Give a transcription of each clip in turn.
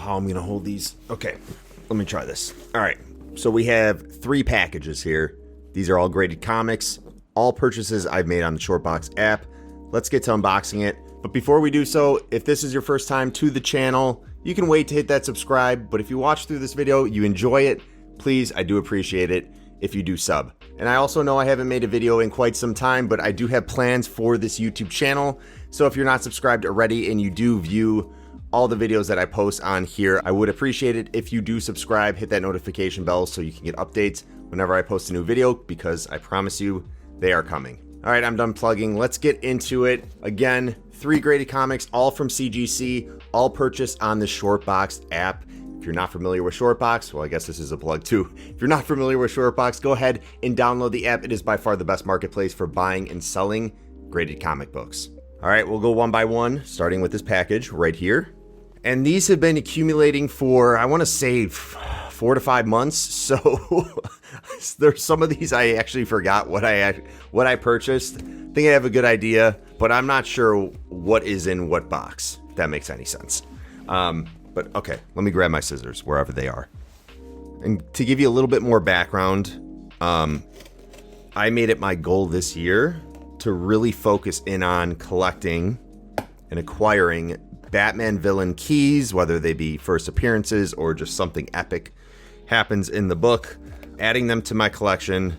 how I'm gonna hold these. Okay, let me try this. All right, so we have 3 packages here. These are all graded comics, all purchases I've made on the Shortboxed app. Let's get to unboxing it. But before we do so, if this is your first time to the channel, you can wait to hit that subscribe. But if you watch through this video, you enjoy it, please, I do appreciate it if you do sub. And I also know I haven't made a video in quite some time, but I do have plans for this YouTube channel. So if you're not subscribed already and you do view all the videos that I post on here, I would appreciate it if you do subscribe, hit that notification bell so you can get updates whenever I post a new video, because I promise you they are coming. All right, I'm done plugging. Let's get into it. Again, 3 graded comics, all from CGC, all purchased on the Shortboxed app. If you're not familiar with Shortboxed, well, I guess this is a plug too. If you're not familiar with Shortboxed, go ahead and download the app. It is by far the best marketplace for buying and selling graded comic books. All right, we'll go one by one, starting with this package right here. And these have been accumulating for, I want to say, 4 to 5 months. So there's some of these I actually forgot what I purchased. I think I have a good idea, but I'm not sure what is in what box, if that makes any sense. But okay, let me grab my scissors wherever they are. And to give you a little bit more background, I made it my goal this year to really focus in on collecting and acquiring Batman Villain keys, whether they be first appearances or just something epic happens in the book, adding them to my collection.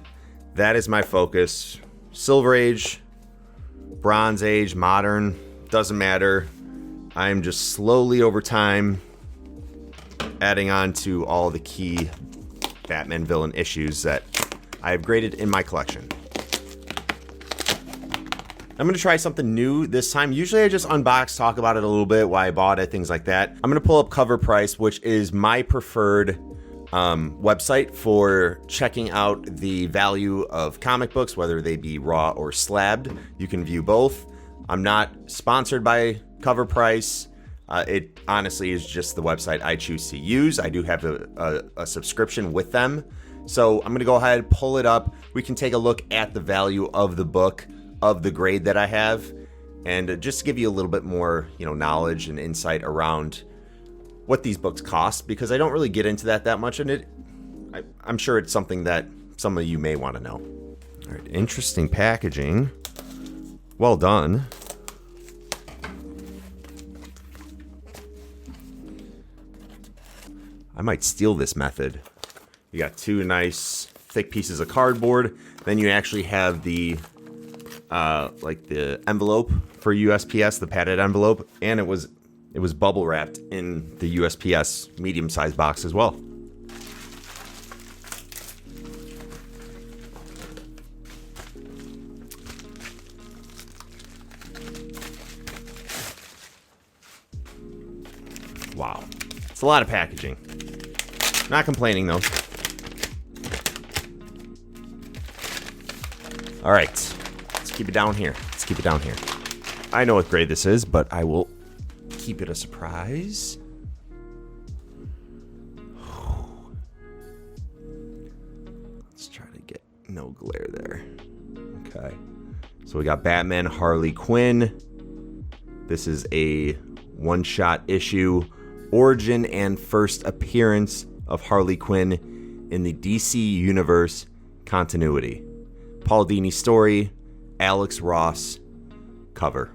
That is my focus. Silver Age, Bronze Age, Modern, doesn't matter. I'm just slowly over time adding on to all the key Batman Villain issues that I have graded in my collection. I'm going to try something new this time. Usually I just unbox, talk about it a little bit, why I bought it, things like that. I'm going to pull up Cover Price, which is my preferred website for checking out the value of comic books, whether they be raw or slabbed. You can view both. I'm not sponsored by Cover Price. It honestly is just the website I choose to use. I do have a subscription with them. So I'm going to go ahead, pull it up. We can take a look at the value of the book, of the grade that I have, and just to give you a little bit more, knowledge and insight around what these books cost, because I don't really get into that much, and I'm sure it's something that some of you may want to know. All right, interesting packaging. Well done. I might steal this method. You got 2 nice thick pieces of cardboard. Then you actually have the like the envelope for USPS, the padded envelope, and it was bubble wrapped in the USPS medium-sized box as well. Wow, it's a lot of packaging. Not complaining though. All right. Keep it down here. Let's keep it down here. I know what grade this is, but I will keep it a surprise. Let's try to get no glare there. Okay. So we got Batman, Harley Quinn. This is a one-shot issue. Origin and first appearance of Harley Quinn in the DC Universe continuity. Paul Dini's story. Alex Ross cover.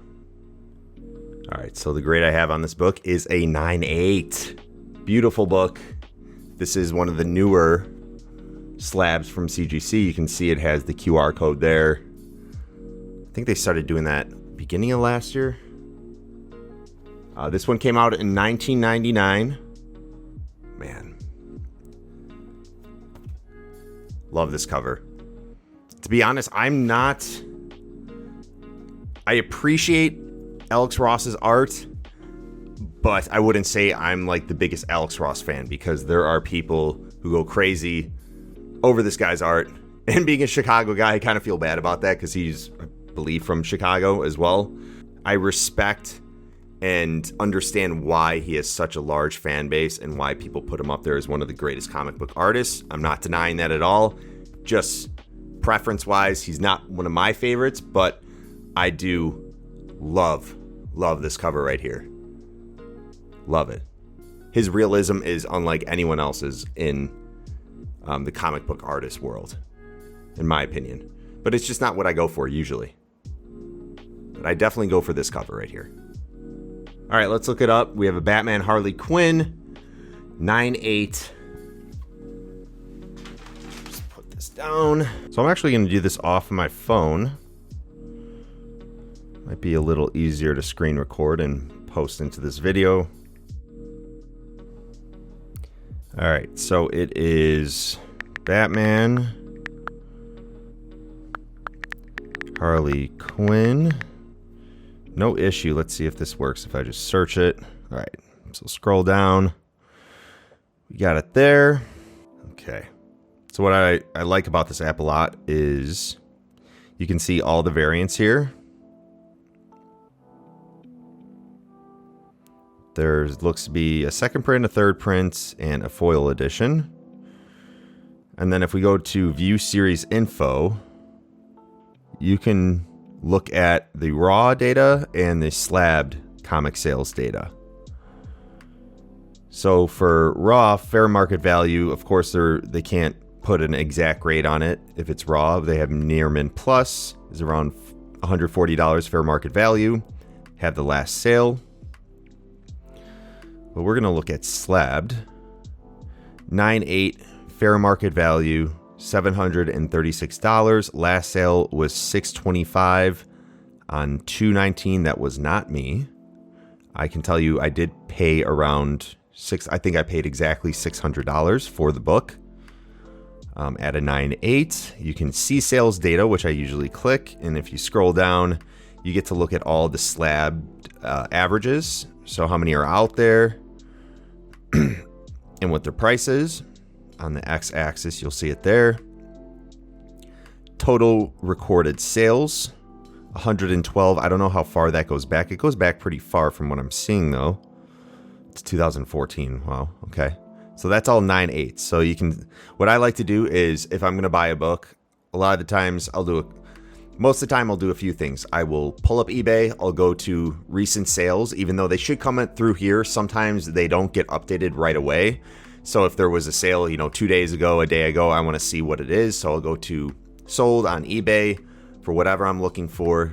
All right, so the grade I have on this book is a 9.8. Beautiful book. This is one of the newer slabs from CGC. You can see it has the QR code there. I think they started doing that beginning of last year. This one came out in 1999. Man. Love this cover. To be honest, I appreciate Alex Ross's art, but I wouldn't say I'm like the biggest Alex Ross fan, because there are people who go crazy over this guy's art. And being a Chicago guy, I kind of feel bad about that, because he's, I believe, from Chicago as well. I respect and understand why he has such a large fan base and why people put him up there as one of the greatest comic book artists. I'm not denying that at all. Just preference-wise, he's not one of my favorites, but I do love this cover right here. Love it. his realism is unlike anyone else's in the comic book artist world, in my opinion. But it's just not what I go for usually. But I definitely go for this cover right here. All right, let's look it up. We have a Batman Harley Quinn, 9/8. Just put this down. So I'm actually going to do this off of my phone. Might be a little easier to screen record and post into this video. All right, so it is Batman Harley Quinn. No issue. Let's see if this works if I just search it. All right, so scroll down. We got it there. Okay. So what I like about this app a lot is you can see all the variants here. There looks to be a second print, a third print, and a foil edition. And then if we go to view series info, you can look at the raw data and the slabbed comic sales data. So for raw, fair market value, of course they can't put an exact rate on it. If it's raw, they have near mint plus is around $140 fair market value. Have the last sale. But we're going to look at slabbed. 9/8 fair market value, $736. Last sale was $625 on 2/19. That was not me. I can tell you I did pay around I think I paid exactly $600 for the book. At a 9/8, you can see sales data, which I usually click, and if you scroll down, you get to look at all the slab averages. So how many are out there and what their price is. On the x-axis, you'll see it there. Total recorded sales, 112. I don't know how far that goes back. It goes back pretty far from what I'm seeing, though. It's 2014. Wow. Okay. So that's all 9/8. So you can, what I like to do is if I'm going to buy a book, a lot of the times most of the time I'll do a few things. I will pull up eBay. I'll go to recent sales, even though they should come through here. Sometimes they don't get updated right away. So if there was a sale, 2 days ago, a day ago, I want to see what it is. So I'll go to sold on eBay for whatever I'm looking for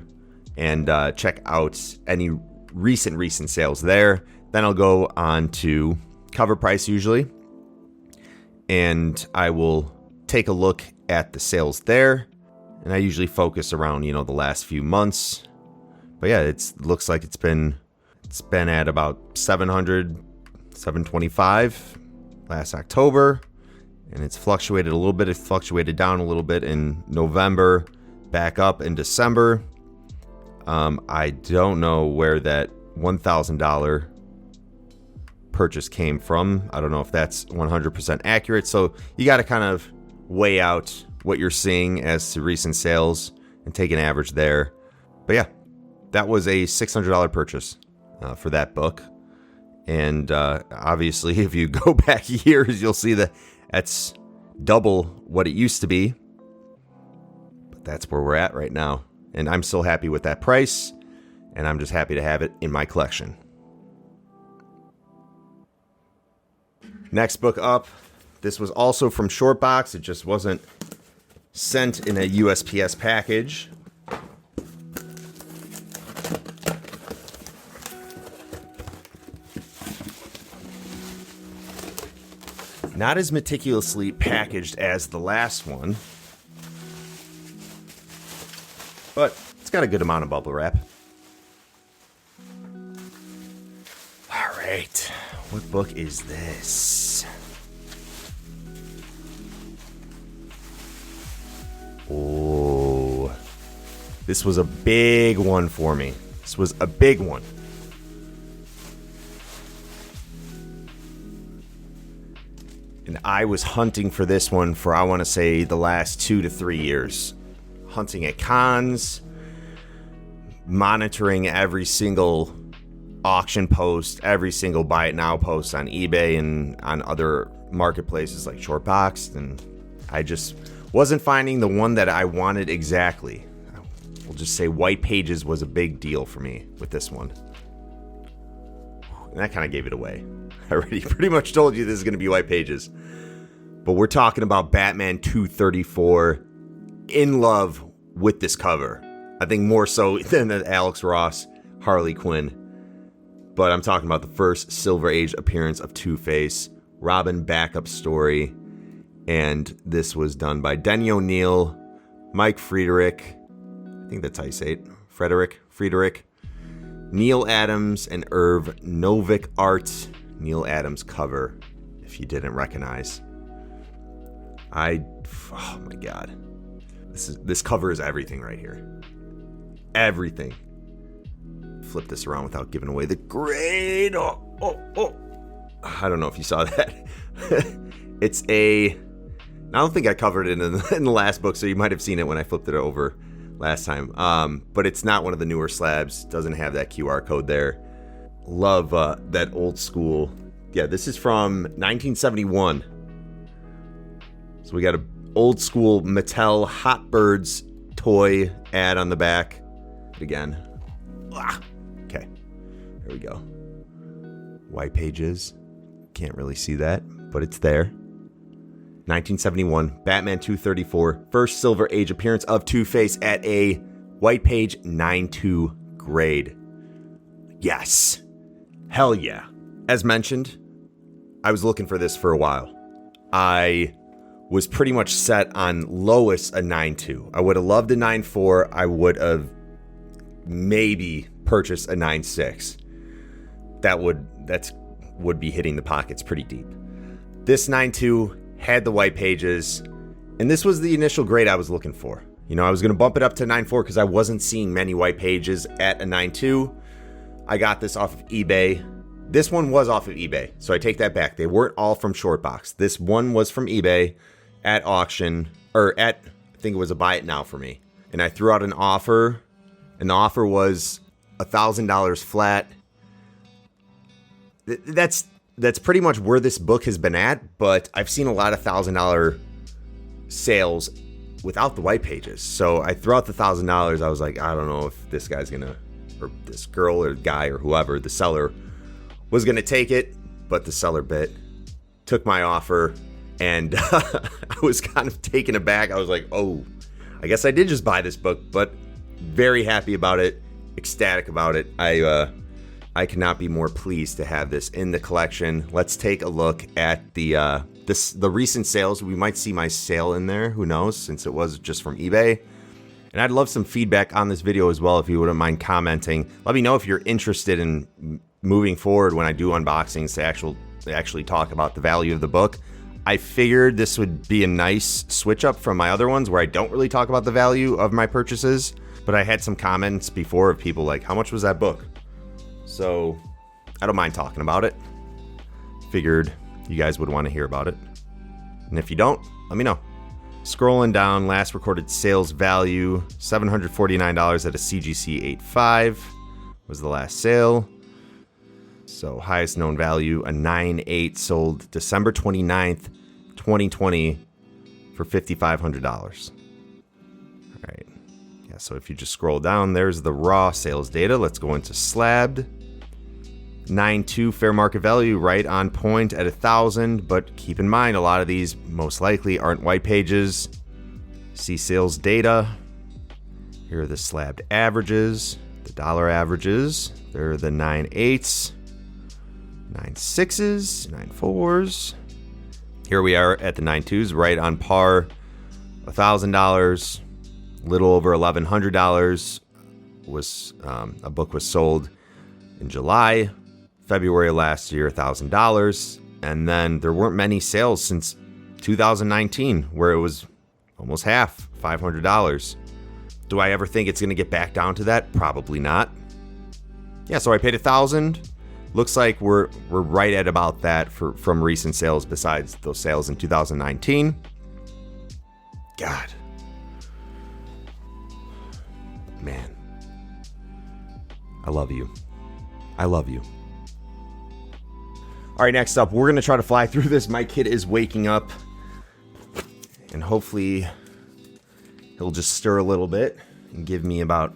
and check out any recent sales there. Then I'll go on to cover price usually, and I will take a look at the sales there. And I usually focus around, the last few months. But yeah, it looks like it's been at about 700, 725 last October. And it's fluctuated a little bit. It fluctuated down a little bit in November, back up in December. I don't know where that $1,000 purchase came from. I don't know if that's 100% accurate. So you got to kind of weigh out what you're seeing as to recent sales and take an average there. But yeah, that was a $600 purchase for that book. And obviously, if you go back years, you'll see that that's double what it used to be. But that's where we're at right now. And I'm still happy with that price. And I'm just happy to have it in my collection. Next book up. This was also from Shortboxed. It just wasn't sent in a USPS package. Not as meticulously packaged as the last one, but it's got a good amount of bubble wrap. All right, what book is this? Oh, this was a big one for me. This was a big one. And I was hunting for this one for, I want to say, the last 2 to 3 years. Hunting at cons, monitoring every single auction post, every single buy it now post on eBay and on other marketplaces like Shortboxed. And I just wasn't finding the one that I wanted exactly. We'll just say white pages was a big deal for me with this one. And that kind of gave it away. I already pretty much told you this is going to be white pages. But we're talking about Batman 234. In love with this cover. I think more so than the Alex Ross Harley Quinn. But I'm talking about the first Silver Age appearance of Two-Face. Robin backup story. And this was done by Denny O'Neil, Mike Friedrich. I think that's how you say it. Friedrich. Neil Adams and Irv Novick art. Neil Adams cover, if you didn't recognize. Oh my god. This cover is everything right here. Everything. Flip this around without giving away the grade. Oh. I don't know if you saw that. I don't think I covered it in the last book, so you might have seen it when I flipped it over last time. But it's not one of the newer slabs. Doesn't have that QR code there. Love that old school. Yeah, this is from 1971. So we got a old school Mattel Hot Birds toy ad on the back. Again. Okay. There we go. White pages. Can't really see that, but it's there. 1971, Batman 234, first Silver Age appearance of Two-Face at a white page 9.2 grade. Yes. Hell yeah. As mentioned, I was looking for this for a while. I was pretty much set on lowest a 9.2. I would have loved a 9.4. I would have maybe purchased a 9.6. That would be hitting the pockets pretty deep. This 9.2 had the white pages, and this was the initial grade I was looking for. You know, I was going to bump it up to 9.4 because I wasn't seeing many white pages at a 9.2. I got this off of eBay. This one was off of eBay, so I take that back. They weren't all from Shortboxed. This one was from eBay at auction, I think it was a buy it now for me. And I threw out an offer, and the offer was $1,000 flat. That's pretty much where this book has been at, but I've seen a lot of $1,000 sales without the white pages. So I threw out the $1,000. I was like, I don't know if this guy's gonna, or this girl or guy or whoever, the seller was gonna take it, but the seller took my offer, and I was kind of taken aback. I was like, oh, I guess I did just buy this book, but very happy about it, ecstatic about it. I cannot be more pleased to have this in the collection. Let's take a look at the recent sales. We might see my sale in there. Who knows, since it was just from eBay. And I'd love some feedback on this video as well if you wouldn't mind commenting. Let me know if you're interested in moving forward when I do unboxings to actually talk about the value of the book. I figured this would be a nice switch up from my other ones where I don't really talk about the value of my purchases. But I had some comments before of people like, how much was that book? So I don't mind talking about it. Figured you guys would want to hear about it. And if you don't, let me know. Scrolling down, last recorded sales value, $749 at a CGC 85 was the last sale. So highest known value, a 9.8 sold December 29th, 2020 for $5,500. All right. Yeah, so if you just scroll down, there's the raw sales data. Let's go into slabbed. 9.2 fair market value, right on point at 1,000, but keep in mind a lot of these most likely aren't white pages. See sales data. Here are the slabbed averages, the dollar averages. There are the 9.8s, 9.6s, 9.4s. Here we are at the 9.2s, right on par. $1,000, little over $1,100 was a book was sold in July. February of last year, $1,000. And then there weren't many sales since 2019, where it was almost half, $500. Do I ever think it's going to get back down to that? Probably not. Yeah, so I paid $1,000. Looks like we're right at about that from recent sales, besides those sales in 2019. God. Man. I love you. I love you. All right, next up, we're going to try to fly through this. My kid is waking up, and hopefully he'll just stir a little bit and give me about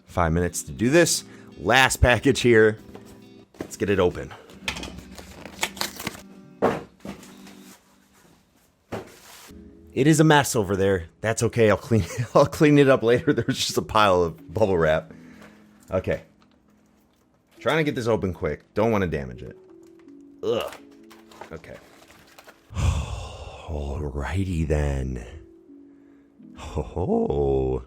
5 minutes to do this. Last package here. It's get it open. It is a mess over there. That's okay. I'll clean it up later. There's just a pile of bubble wrap. Okay. Trying to get this open quick. Don't want to damage it. Ugh. Okay. Alrighty then. Oh.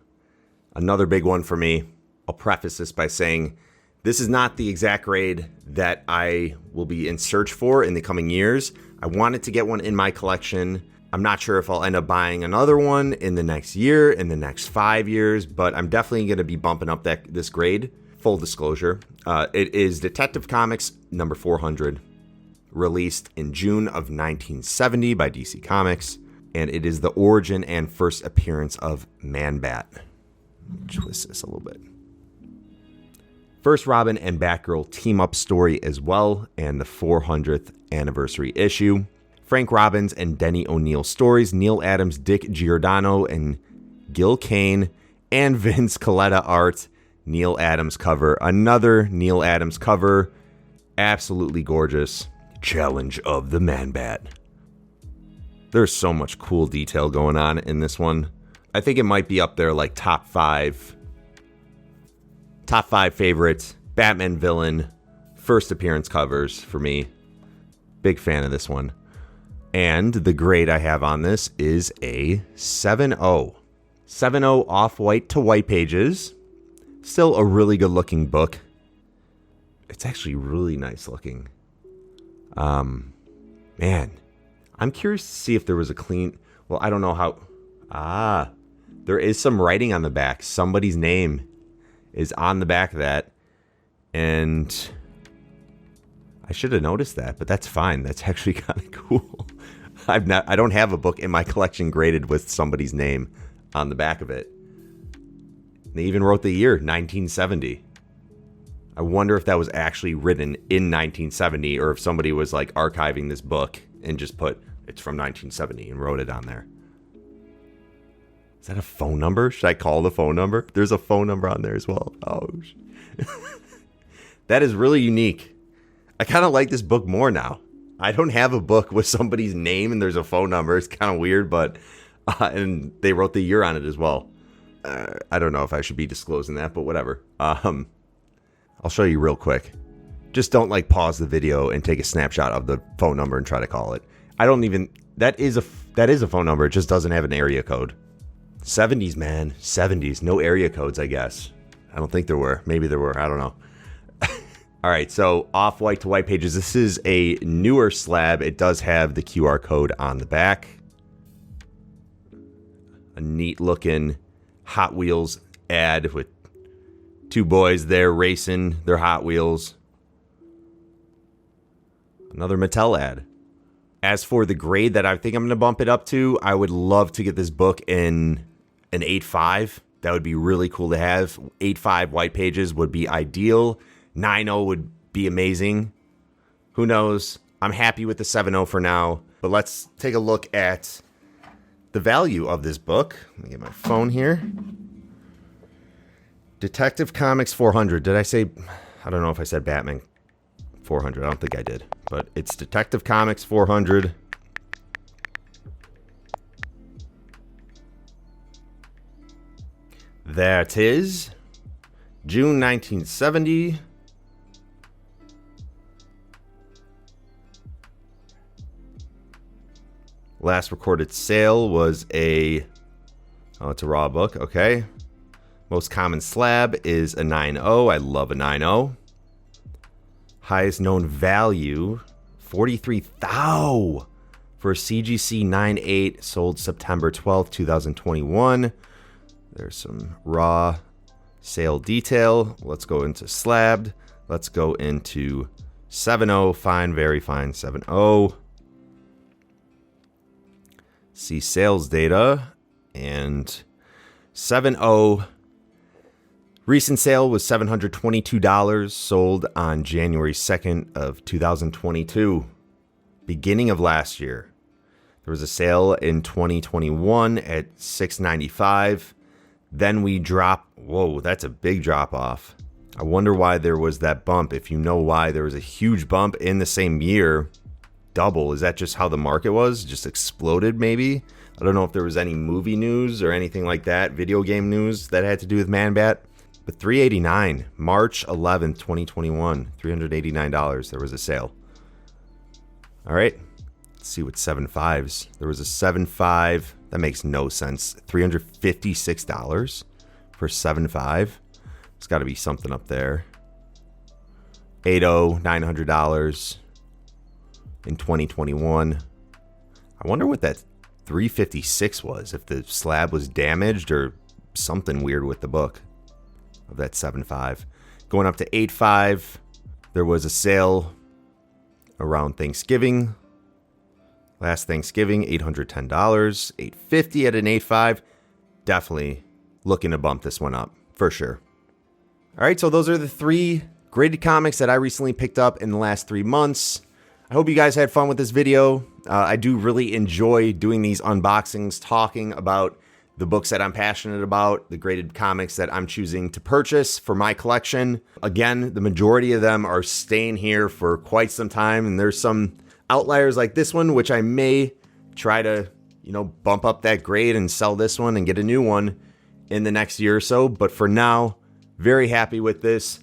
Another big one for me. I'll preface this by saying this is not the exact grade that I will be in search for in the coming years. I wanted to get one in my collection. I'm not sure if I'll end up buying another one in the next year, in the next 5 years, but I'm definitely going to be bumping up this grade. Full disclosure, it is Detective Comics number 400, released in June of 1970 by DC Comics, and it is the origin and first appearance of Man-Bat. Twist this a little bit. First Robin and Batgirl team-up story as well, and the 400th anniversary issue. Frank Robbins and Denny O'Neil stories, Neil Adams, Dick Giordano, and Gil Kane, and Vince Coletta art. Neil Adams cover. Another Neil Adams cover. Absolutely gorgeous. Challenge of the Man-Bat. There's so much cool detail going on in this one. I think it might be up there like top five favorite Batman Villain first appearance covers for me. Big fan of this one. And the grade I have on this is a 7.0. 7.0 off-white to white pages. Still a really good looking book. It's actually really nice looking. Man, I'm curious to see if there was a clean... Well, I don't know how... there is some writing on the back. Somebody's name is on the back of that. And I should have noticed that, but that's fine. That's actually kind of cool. I don't have a book in my collection graded with somebody's name on the back of it. They even wrote the year, 1970. I wonder if that was actually written in 1970 or if somebody was like archiving this book and just put it's from 1970 and wrote it on there. Is that a phone number? Should I call the phone number? There's a phone number on there as well. Oh, that is really unique. I kind of like this book more now. I don't have a book with somebody's name and there's a phone number. It's kind of weird, but and they wrote the year on it as well. I don't know if I should be disclosing that, but whatever. I'll show you real quick. Just don't like pause the video and take a snapshot of the phone number and try to call it. I don't even. That is a phone number. It just doesn't have an area code. 70s, man. 70s. No area codes, I guess. I don't think there were. Maybe there were. I don't know. All right, so off-white to white pages. This is a newer slab. It does have the QR code on the back. A neat-looking Hot Wheels ad with two boys there racing their Hot Wheels. Another Mattel ad. As for the grade that I think I'm going to bump it up to, I would love to get this book in an 8.5. That would be really cool to have. 8.5 white pages would be ideal. 9.0 would be amazing. Who knows? I'm happy with the 7.0 for now. But let's take a look at the value of this book. Let me get my phone here. Detective Comics 400. Did I say... I don't know if I said Batman 400. I don't think I did. But it's Detective Comics 400. That is June 1970. Last recorded sale was it's a raw book. Okay. Most common slab is a 9.0. I love a 9.0. Highest known value, 43,000 for a CGC 9.8, sold September 12th, 2021. There's some raw sale detail. Let's go into slabbed. Let's go into 7.0, fine, very fine, 7.0. See sales data, and 7.0 recent sale was $722, sold on January 2nd of 2022, beginning of last year. There was a sale in 2021 at $695. Then we drop, whoa, that's a big drop off. I wonder why there was that bump. If you know why there was a huge bump in the same year, double. Is that just how the market was? Just exploded maybe? I don't know if there was any movie news or anything like that, video game news that had to do with Man-Bat. But $389, March 11th, 2021, $389. There was a sale. All right, let's see what 7.5s. There was a 7.5. That makes no sense. $356 for 7.5. There's got to be something up there. 8.0, $900 in 2021. I wonder what that 356 was, if the slab was damaged or something weird with the book of that 7.5. Going up to 8.5. There was a sale around Thanksgiving. Last Thanksgiving, $810. $850 at an 8.5. Definitely looking to bump this one up for sure. All right, so those are the 3 graded comics that I recently picked up in the last 3 months. I hope you guys had fun with this video. I do really enjoy doing these unboxings, talking about the books that I'm passionate about, the graded comics that I'm choosing to purchase for my collection. Again, the majority of them are staying here for quite some time, and there's some outliers like this one, which I may try to, bump up that grade and sell this one and get a new one in the next year or so. But for now, very happy with this.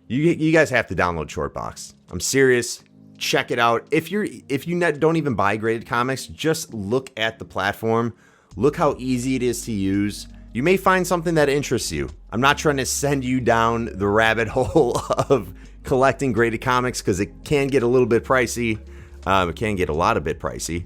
You guys have to download Shortboxed. I'm serious. Check it out. If you don't even buy graded comics, just look at the platform. Look how easy it is to use. You may find something that interests you. I'm not trying to send you down the rabbit hole of collecting graded comics, because it can get a little bit pricey. It can get a lot of bit pricey.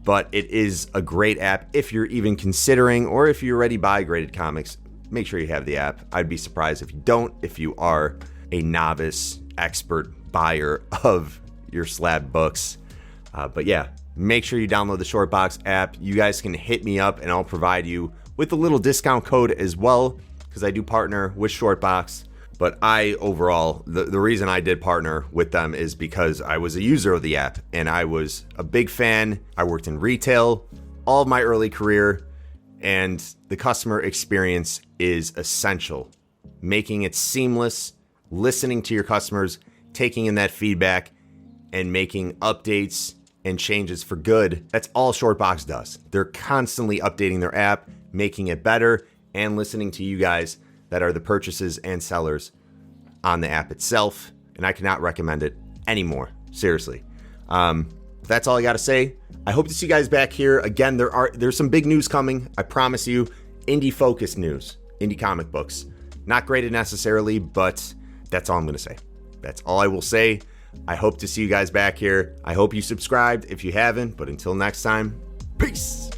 But it is a great app if you're even considering, or if you already buy graded comics, make sure you have the app. I'd be surprised if you don't, if you are a novice expert buyer of your slab books. But yeah, make sure you download the Shortboxed app. You guys can hit me up and I'll provide you with a little discount code as well, because I do partner with Shortboxed. But I overall, the reason I did partner with them is because I was a user of the app and I was a big fan. I worked in retail all of my early career, and the customer experience is essential. Making it seamless, listening to your customers, taking in that feedback, and making updates and changes for good. That's all Shortboxed does. They're constantly updating their app, making it better, and listening to you guys that are the purchases and sellers on the app itself. And I cannot recommend it anymore. Seriously. That's all I got to say. I hope to see you guys back here. Again, there's some big news coming. I promise you. Indie focused news. Indie comic books. Not graded necessarily, but that's all I'm going to say. That's all I will say. I hope to see you guys back here. I hope you subscribed if you haven't. But until next time, peace.